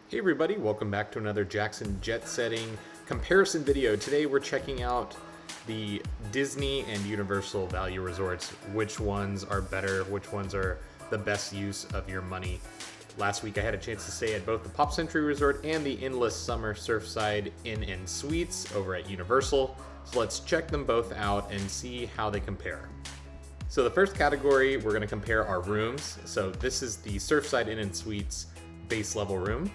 Hey everybody, welcome back to another Jackson Jet Setting comparison video. Today we're checking out the Disney and Universal Value Resorts. Which ones are better, which ones are the best use of your money. Last week I had a chance to stay at both the Pop Century Resort and the Endless Summer Surfside Inn and Suites over at Universal. So let's check them both out and see how they compare. So the first category, we're going to compare our rooms. So this is the Surfside Inn and Suites base level room.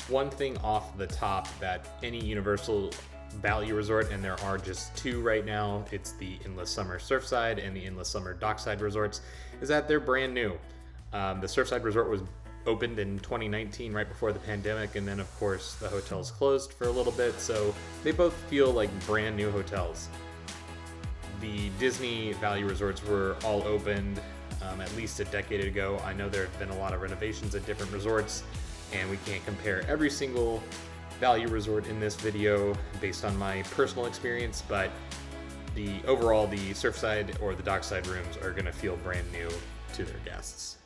One thing off the top that any Universal Value Resort, and there are just two right now, it's the Endless Summer Surfside and the Endless Summer Dockside Resorts, is that they're brand new. The Surfside Resort was opened in 2019, right before the pandemic, and then of course the hotels closed for a little bit, so they both feel like brand new hotels. The Disney Value Resorts were all opened at least a decade ago. I know there have been a lot of renovations at different resorts, and we can't compare every single value resort in this video based on my personal experience, but overall the Surfside or the Dockside rooms are going to feel brand new to their guests.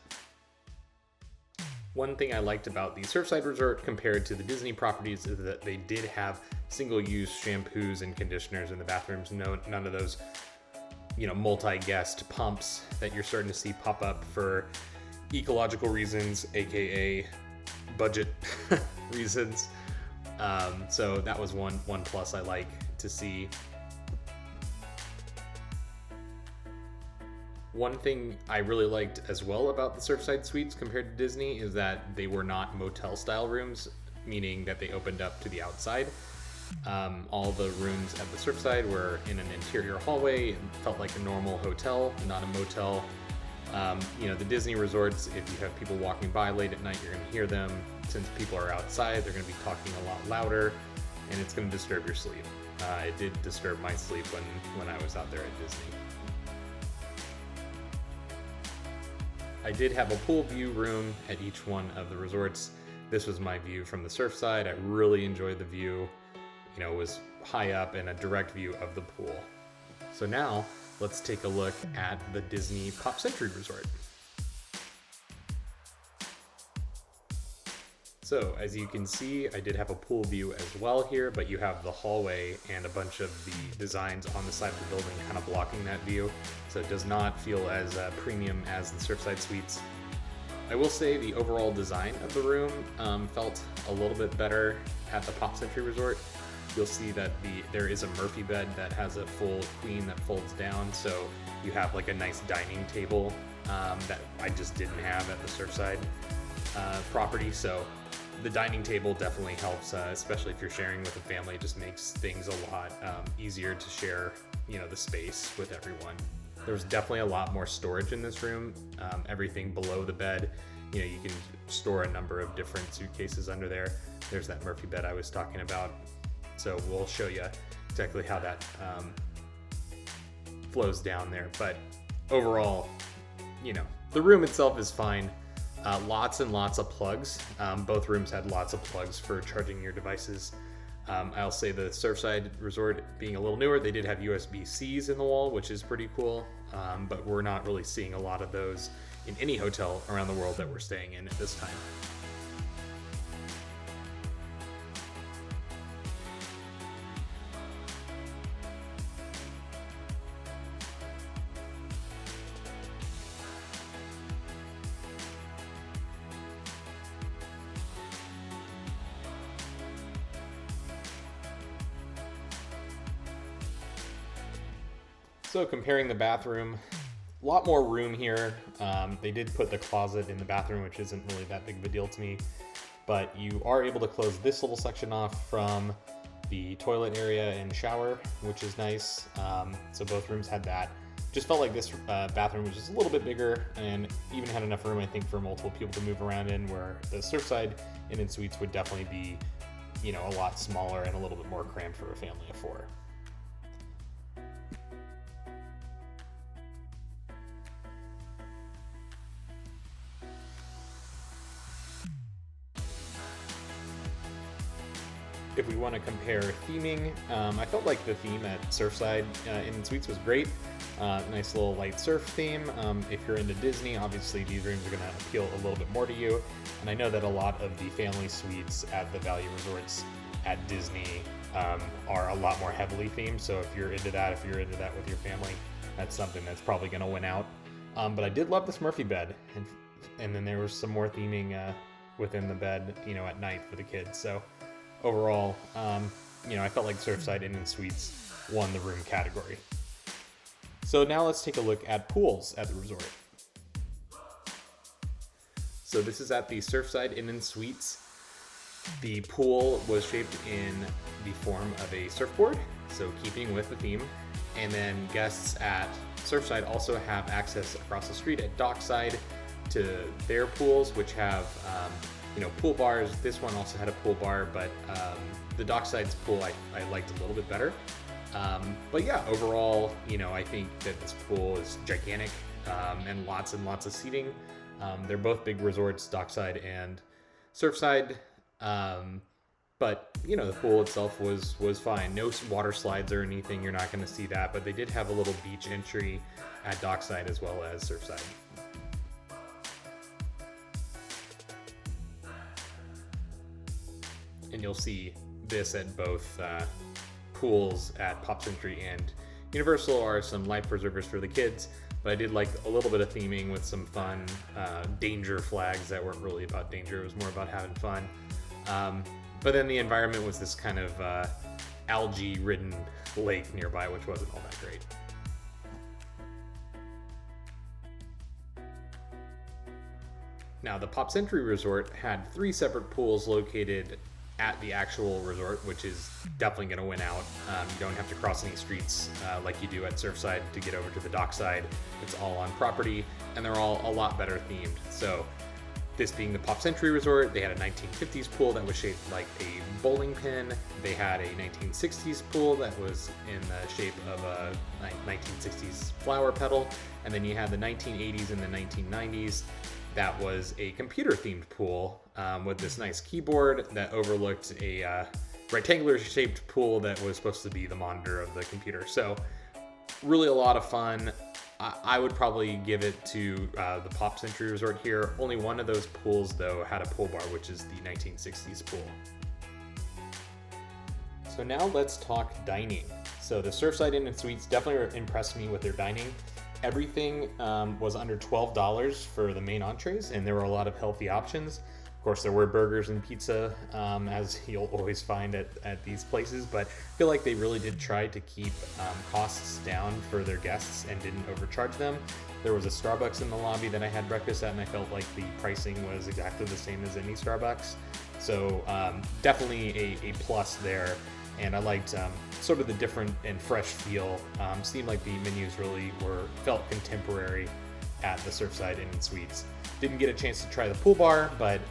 One thing I liked about the Surfside Resort compared to the Disney properties is that they did have single-use shampoos and conditioners in the bathrooms. None of those, multi-guest pumps that you're starting to see pop up for ecological reasons, aka budget reasons. So that was one plus I like to see. One thing I really liked as well about the Surfside Suites compared to Disney is that they were not motel style rooms, meaning that they opened up to the outside. All the rooms at the Surfside were in an interior hallway. It felt like a normal hotel, not a motel. The Disney resorts, if you have people walking by late at night, you're going to hear them. Since people are outside, they're going to be talking a lot louder, and it's going to disturb your sleep. It did disturb my sleep when I was out there at Disney. I did have a pool view room at each one of the resorts. This was my view from the Surfside. I really enjoyed the view. It was high up and a direct view of the pool. So now, let's take a look at the Disney Pop Century Resort. So as you can see, I did have a pool view as well here, but you have the hallway and a bunch of the designs on the side of the building kind of blocking that view. So it does not feel as premium as the Surfside Suites. I will say the overall design of the room felt a little bit better at the Pop Century Resort. You'll see that there is a Murphy bed that has a full queen that folds down, so you have like a nice dining table that I just didn't have at the Surfside property. So the dining table definitely helps, especially if you're sharing with a family. It just makes things a lot easier to share, the space with everyone. There's definitely a lot more storage in this room. Everything below the bed, you can store a number of different suitcases under there. There's that Murphy bed I was talking about. So we'll show you exactly how that flows down there. But overall, the room itself is fine. Lots and lots of plugs. Both rooms had lots of plugs for charging your devices. I'll say the Surfside Resort being a little newer, they did have USB-Cs in the wall, which is pretty cool. But we're not really seeing a lot of those in any hotel around the world that we're staying in at this time. So comparing the bathroom, a lot more room here. They did put the closet in the bathroom, which isn't really that big of a deal to me, but you are able to close this little section off from the toilet area and shower, which is nice. So both rooms had that. Just felt like this bathroom was just a little bit bigger and even had enough room, I think, for multiple people to move around in, where the Surfside Inn and Suites would definitely be, a lot smaller and a little bit more cramped for a family of four. If we want to compare theming, I felt like the theme at Surfside Inn and Suites was great. Nice little light surf theme. If you're into Disney, obviously these rooms are going to appeal a little bit more to you. And I know that a lot of the family suites at the value resorts at Disney are a lot more heavily themed. So if you're into that with your family, that's something that's probably going to win out. But I did love the Smurfy bed, and then there was some more theming within the bed, at night for the kids. So overall, I felt like Surfside Inn and Suites won the room category. So now let's take a look at pools at the resort. So this is at the Surfside Inn and Suites. The pool was shaped in the form of a surfboard, so keeping with the theme. And then guests at Surfside also have access across the street at Dockside to their pools, which have pool bars. This one also had a pool bar, but the Dockside's pool I liked a little bit better. But yeah, overall, I think that this pool is gigantic and lots of seating. They're both big resorts, Dockside and Surfside. But the pool itself was fine. No water slides or anything. You're not going to see that, but they did have a little beach entry at Dockside as well as Surfside. And you'll see this at both pools at Pop Century and Universal are some life preservers for the kids, but I did like a little bit of theming with some fun danger flags that weren't really about danger. It was more about having fun. But then the environment was this kind of algae-ridden lake nearby, which wasn't all that great. Now, the Pop Century Resort had 3 separate pools located at the actual resort, which is definitely going to win out. You don't have to cross any streets like you do at Surfside to get over to the Dockside. It's all on property, and they're all a lot better themed. So this being the Pop Century Resort, they had a 1950s pool that was shaped like a bowling pin. They had a 1960s pool that was in the shape of a 1960s flower petal. And then you had the 1980s and the 1990s. That was a computer-themed pool with this nice keyboard that overlooked a rectangular-shaped pool that was supposed to be the monitor of the computer. So really a lot of fun. I would probably give it to the Pop Century Resort here. Only one of those pools, though, had a pool bar, which is the 1960s pool. So now let's talk dining. So the Surfside Inn and Suites definitely impressed me with their dining. Everything was under $12 for the main entrees, and there were a lot of healthy options. Of course, there were burgers and pizza, as you'll always find at these places, but I feel like they really did try to keep costs down for their guests and didn't overcharge them. There was a Starbucks in the lobby that I had breakfast at, and I felt like the pricing was exactly the same as any Starbucks. So definitely a plus there. And I liked sort of the different and fresh feel. Seemed like the menus really felt contemporary at the Surfside Inn and Suites. Didn't get a chance to try the pool bar, but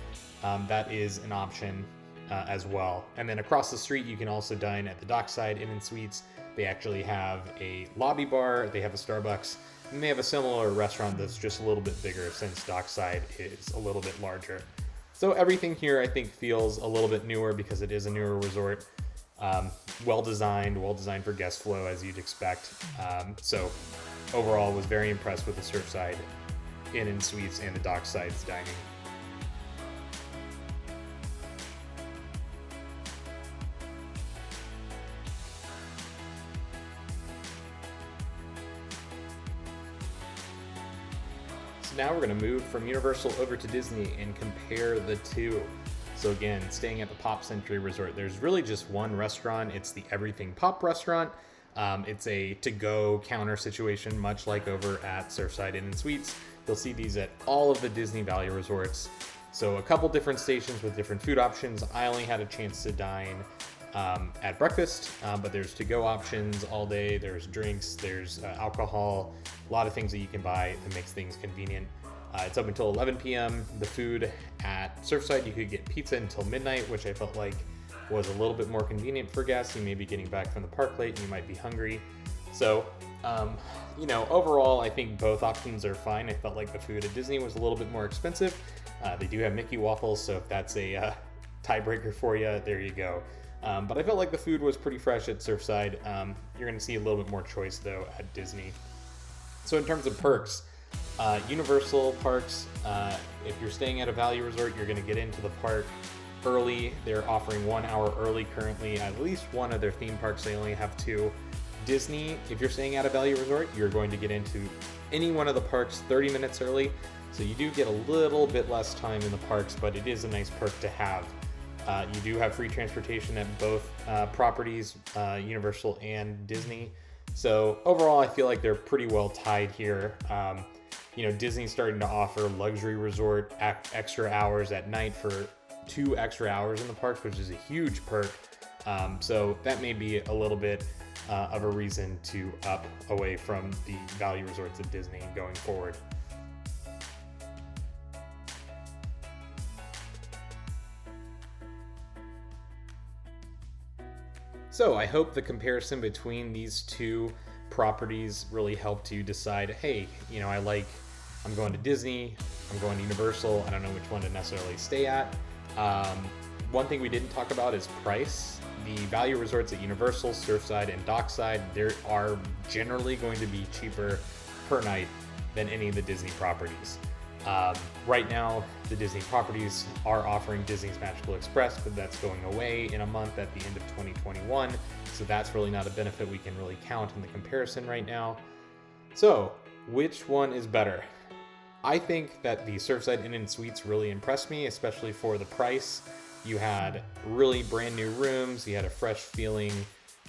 that is an option as well. And then across the street, you can also dine at the Dockside Inn and Suites. They actually have a lobby bar, they have a Starbucks, and they have a similar restaurant that's just a little bit bigger since Dockside is a little bit larger. So everything here I think feels a little bit newer because it is a newer resort. Well designed for guest flow as you'd expect. So overall was very impressed with the Surfside Inn and Suites and the Dockside's dining. So now we're going to move from Universal over to Disney and compare the two. So again, staying at the Pop Century Resort, there's really just one restaurant. It's the Everything Pop restaurant. It's a to-go counter situation, much like over at Surfside Inn and Suites. You'll see these at all of the Disney Valley resorts. So a couple different stations with different food options. I only had a chance to dine at breakfast, but there's to-go options all day. There's drinks, there's alcohol, a lot of things that you can buy that makes things convenient. It's open until 11 p.m. The food at Surfside, you could get pizza until midnight, which I felt like was a little bit more convenient for guests. You may be getting back from the park late and you might be hungry. So, overall, I think both options are fine. I felt like the food at Disney was a little bit more expensive. They do have Mickey waffles, so if that's a tiebreaker for you, there you go. But I felt like the food was pretty fresh at Surfside. You're going to see a little bit more choice, though, at Disney. So in terms of perks, Universal parks, if you're staying at a value resort, you're going to get into the park early. They're offering 1 hour early currently. At least one of their theme parks, they only have 2. Disney, if you're staying at a value resort, you're going to get into any one of the parks 30 minutes early. So you do get a little bit less time in the parks, but it is a nice perk to have. You do have free transportation at both properties, Universal and Disney. So overall, I feel like they're pretty well tied here. Disney's starting to offer luxury resort extra hours at night for 2 extra hours in the park, which is a huge perk. So that may be a little bit of a reason to up away from the value resorts at Disney going forward. So I hope the comparison between these two properties really helped you decide, hey, I'm going to Disney, I'm going to Universal, I don't know which one to necessarily stay at. One thing we didn't talk about is price. The value resorts at Universal, Surfside, and Dockside, they are generally going to be cheaper per night than any of the Disney properties. Right now, the Disney properties are offering Disney's Magical Express, but that's going away in a month at the end of 2021. So that's really not a benefit we can really count in the comparison right now. So which one is better? I think that the Surfside Inn & Suites really impressed me, especially for the price. You had really brand new rooms, you had a fresh feeling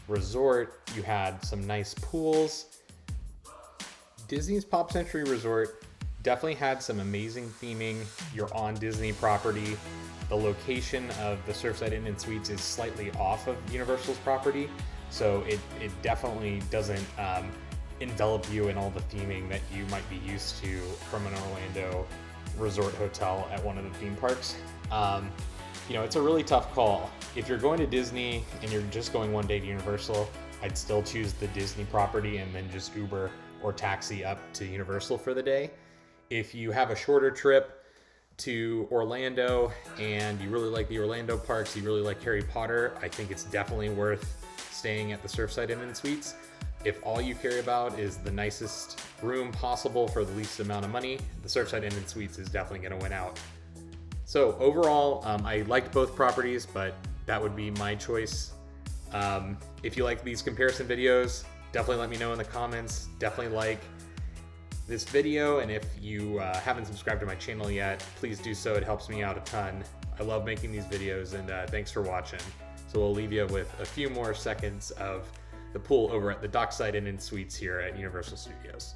resort, you had some nice pools. Disney's Pop Century Resort definitely had some amazing theming. You're on Disney property. The location of the Surfside Inn & Suites is slightly off of Universal's property, so it definitely doesn't envelop you in all the theming that you might be used to from an Orlando resort hotel at one of the theme parks. It's a really tough call. If you're going to Disney and you're just going one day to Universal, I'd still choose the Disney property and then just Uber or taxi up to Universal for the day. If you have a shorter trip to Orlando and you really like the Orlando parks, you really like Harry Potter, I think it's definitely worth staying at the Surfside Inn & Suites. If all you care about is the nicest room possible for the least amount of money, the Surfside Inn & Suites is definitely going to win out. So overall, I liked both properties, but that would be my choice. If you like these comparison videos, definitely let me know in the comments. Definitely like this video, and if you haven't subscribed to my channel yet, please do so. It helps me out a ton. I love making these videos, and thanks for watching. So we'll leave you with a few more seconds of the pool over at the Dockside Inn & Suites here at Universal Studios.